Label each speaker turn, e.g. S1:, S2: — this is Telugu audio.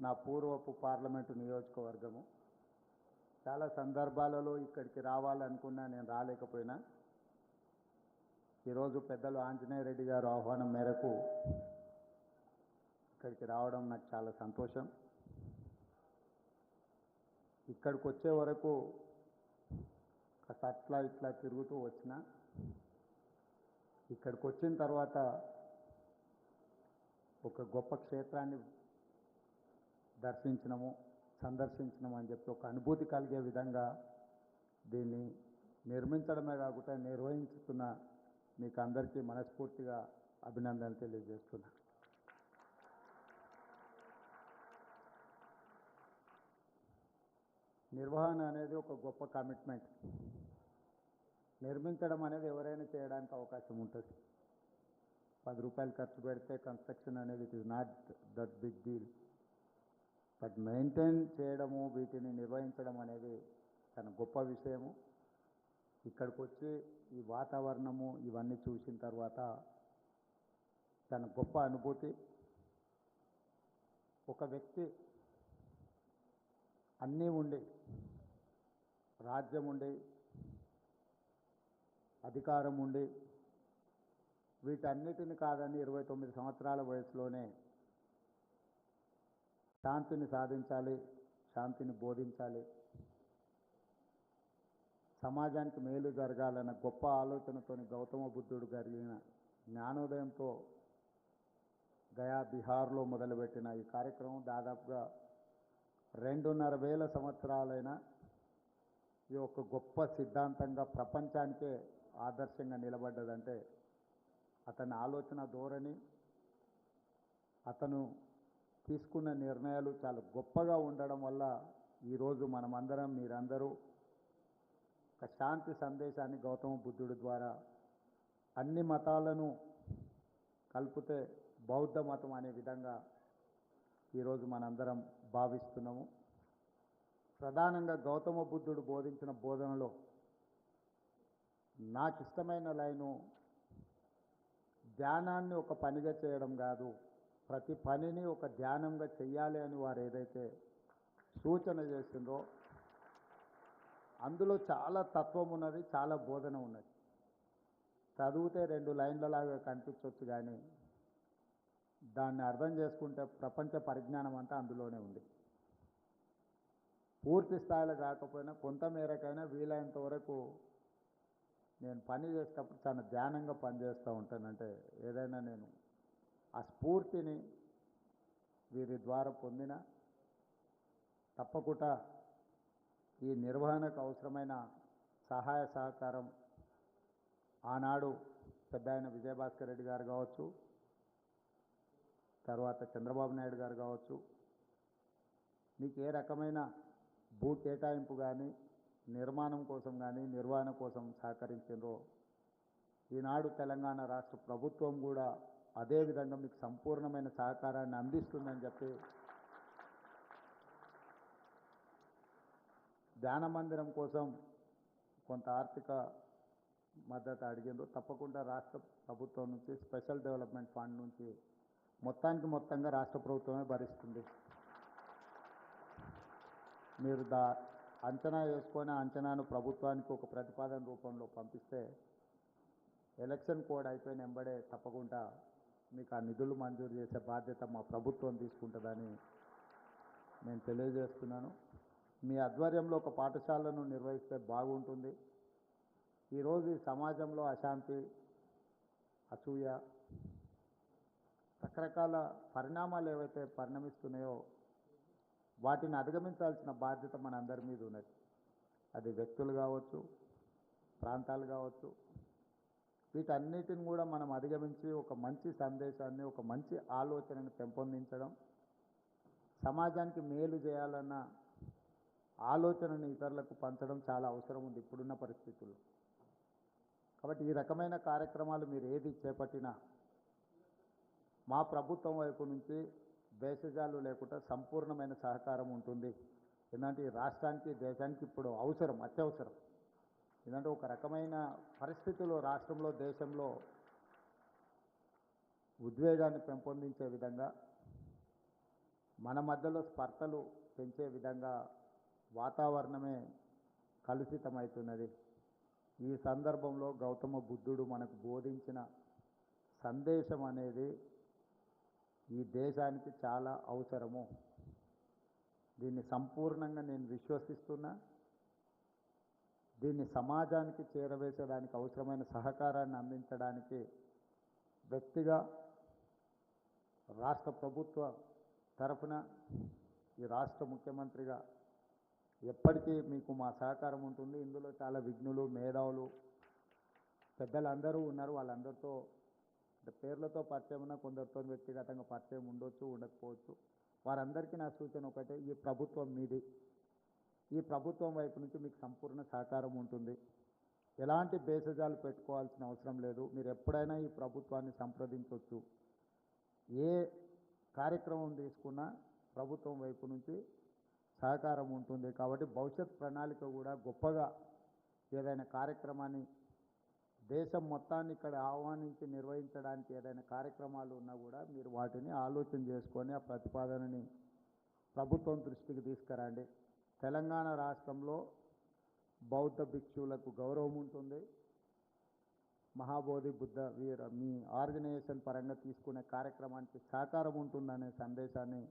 S1: నా పూర్వపు పార్లమెంటు నియోజకవర్గము. చాలా సందర్భాలలో ఇక్కడికి రావాలనుకున్నా, నేను రాలేకపోయినా ఈరోజు పెద్దలు ఆంజనేయ రెడ్డి గారు ఆహ్వానం మేరకు ఇక్కడికి రావడం నాకు చాలా సంతోషం. ఇక్కడికి వచ్చే వరకు అట్లా ఇట్లా తిరుగుతూ వచ్చిన, ఇక్కడికి వచ్చిన తర్వాత ఒక గొప్ప క్షేత్రాన్ని సందర్శించినము అని చెప్పి ఒక అనుభూతి కలిగే విధంగా దీన్ని నిర్మించడమే కాకుండా నిర్వహించుతున్న మీకు అందరికీ మనస్ఫూర్తిగా అభినందనలు తెలియజేస్తున్నా. నిర్వహణ అనేది ఒక గొప్ప కమిట్మెంట్. నిర్మించడం అనేది ఎవరైనా చేయడానికి అవకాశం ఉంటుంది. 10 రూపాయలు ఖర్చు పెడితే కన్స్ట్రక్షన్ అనేది it is not that big deal. But maintain చేయడము, వీటిని నిర్వహించడం అనేది చాలా గొప్ప విషయము. ఇక్కడికి వచ్చి ఈ వాతావరణము ఇవన్నీ చూసిన తర్వాత చాలా గొప్ప అనుభూతి. ఒక వ్యక్తి అన్నీ ఉండి, రాజ్యం ఉండి, అధికారం ఉండి, వీటన్నిటిని కాదని 29 సంవత్సరాల వయసులోనే శాంతిని సాధించాలి, శాంతిని బోధించాలి, సమాజానికి మేలు జరగాలన్న గొప్ప ఆలోచనతో గౌతమ బుద్ధుడు కలిగిన జ్ఞానోదయంతో గయా బిహార్లో మొదలుపెట్టిన ఈ కార్యక్రమం దాదాపుగా 2,500 సంవత్సరాలైన ఈ ఒక గొప్ప సిద్ధాంతంగా ప్రపంచానికే ఆదర్శంగా నిలబడ్డదంటే అతని ఆలోచన ధోరణి, అతను తీసుకున్న నిర్ణయాలు చాలా గొప్పగా ఉండడం వల్ల ఈరోజు మనమందరం, మీరందరూ ఒక శాంతి సందేశాన్ని గౌతమ బుద్ధుడి ద్వారా అన్ని మతాలను కలిపితే బౌద్ధ మతం అనే విధంగా ఈరోజు మనందరం భావిస్తున్నాము. ప్రధానంగా గౌతమ బుద్ధుడు బోధించిన బోధనలో నాకు ఇష్టమైన లైను, ధ్యానాన్ని ఒక పనిగా చేయడం కాదు, ప్రతి పనిని ఒక ధ్యానంగా చెయ్యాలి అని వారు ఏదైతే సూచన చేసిందో అందులో చాలా తత్వం ఉన్నది, చాలా బోధన ఉన్నది. చదివితే 2 లైన్లలాగా కనిపించవచ్చు, కానీ దాన్ని అర్థం చేసుకుంటే ప్రపంచ పరిజ్ఞానం అంతా అందులోనే ఉంది. పూర్తి స్థాయిలో కాకపోయినా కొంత మేరకైనా వీలైనంత వరకు నేను పని చేసేటప్పుడు చాలా ధ్యానంగా పనిచేస్తూ ఉంటానంటే ఏదైనా నేను ఆ స్ఫూర్తిని వీరి ద్వారా పొందిన తప్పకుండా ఈ నిర్వహణకు అవసరమైన సహాయ సహకారం ఆనాడు పెద్ద ఆయన విజయభాస్కర్ రెడ్డి గారు కావచ్చు, తర్వాత చంద్రబాబు నాయుడు గారు కావచ్చు, మీకు ఏ రకమైన భూ కేటాయింపు కానీ, నిర్మాణం కోసం కానీ, నిర్వహణ కోసం సహకరించారో ఈనాడు తెలంగాణ రాష్ట్ర ప్రభుత్వం కూడా అదేవిధంగా మీకు సంపూర్ణమైన సహకారాన్ని అందిస్తుందని చెప్పి ధ్యాన మందిరం కోసం కొంత ఆర్థిక మద్దతు అడిగిండ్రు. తప్పకుండా రాష్ట్ర ప్రభుత్వం నుంచి స్పెషల్ డెవలప్మెంట్ ఫండ్ నుంచి మొత్తంగా రాష్ట్ర ప్రభుత్వమే భరిస్తుంది. మీరు అంచనా వేసుకొని ఆ అంచనాను ప్రభుత్వానికి ఒక ప్రతిపాదన రూపంలో పంపిస్తే ఎలక్షన్ కోడ్ అయిపోయిన వెంబడే తప్పకుండా మీకు ఆ నిధులు మంజూరు చేసే బాధ్యత మా ప్రభుత్వం తీసుకుంటుందని నేను తెలియజేస్తున్నాను. మీ ఆధ్వర్యంలో ఒక పాఠశాలను నిర్వహిస్తే బాగుంటుంది. ఈరోజు ఈ సమాజంలో అశాంతి, అసూయ, రకరకాల పరిణామాలు ఏవైతే పరిణమిస్తున్నాయో వాటిని అధిగమించాల్సిన బాధ్యత మనందరి మీద ఉన్నది. అది వ్యక్తులు కావచ్చు, ప్రాంతాలు కావచ్చు, వీటన్నిటిని కూడా మనం అధిగమించి ఒక మంచి సందేశాన్ని, ఒక మంచి ఆలోచనను పెంపొందించడం, సమాజానికి మేలు చేయాలన్న ఆలోచనను ఇతరులకు పంచడం చాలా అవసరం ఉంది ఇప్పుడున్న పరిస్థితుల్లో. కాబట్టి ఈ రకమైన కార్యక్రమాలు మీరు ఏది చేపట్టినా మా ప్రభుత్వం వైపు నుంచి భేషజాలు లేకుండా సంపూర్ణమైన సహకారం ఉంటుంది. ఎందుకంటే ఈ రాష్ట్రానికి, దేశానికి ఇప్పుడు అవసరం, అత్యవసరం. ఎందుకంటే ఒక రకమైన పరిస్థితులు రాష్ట్రంలో, దేశంలో ఉద్వేగాన్ని పెంపొందించే విధంగా మన మధ్యలో స్పర్ధలు పెంచే విధంగా వాతావరణమే కలుషితమవుతున్నది. ఈ సందర్భంలో గౌతమ బుద్ధుడు మనకు బోధించిన సందేశం అనేది ఈ దేశానికి చాలా అవసరము. దీన్ని సంపూర్ణంగా నేను విశ్వసిస్తున్నా. దీన్ని సమాజానికి చేరవేసడానికి అవసరమైన సహకారాన్ని అందించడానికి వ్యక్తిగా, రాష్ట్ర ప్రభుత్వ తరఫున, ఈ రాష్ట్ర ముఖ్యమంత్రిగా ఎప్పటికీ మీకు మా సహకారం ఉంటుంది. ఇందులో చాలా విఘ్నులు, మేధావులు, పెద్దలందరూ ఉన్నారు. వాళ్ళందరితో పేర్లతో పరిచయం ఉన్న, కొందరితో వ్యక్తిగతంగా పరిచయం ఉండొచ్చు, ఉండకపోవచ్చు. వారందరికీ నా సూచన ఒకటే, ఈ ప్రభుత్వం మీది. ఈ ప్రభుత్వం వైపు నుంచి మీకు సంపూర్ణ సహకారం ఉంటుంది. ఎలాంటి భేషజాలు పెట్టుకోవాల్సిన అవసరం లేదు. మీరు ఎప్పుడైనా ఈ ప్రభుత్వాన్ని సంప్రదించవచ్చు. ఏ కార్యక్రమం తీసుకున్నా ప్రభుత్వం వైపు నుంచి సహకారం ఉంటుంది. కాబట్టి భవిష్యత్ ప్రణాళిక కూడా గొప్పగా ఏదైనా కార్యక్రమాన్ని దేశం మొత్తాన్ని ఇక్కడ ఆహ్వానించి నిర్వహించడానికి ఏదైనా కార్యక్రమాలు ఉన్నా కూడా మీరు వాటిని ఆలోచన చేసుకొని ఆ ప్రతిపాదనని ప్రభుత్వం దృష్టికి తీసుకురండి. తెలంగాణ రాష్ట్రంలో బౌద్ధ భిక్షువులకు గౌరవం ఉంటుంది. మహాబోధి బుద్ధ వీర మీ ఆర్గనైజేషన్ పరంగా తీసుకునే కార్యక్రమానికి సహకారం ఉంటుందనే సందేశాన్ని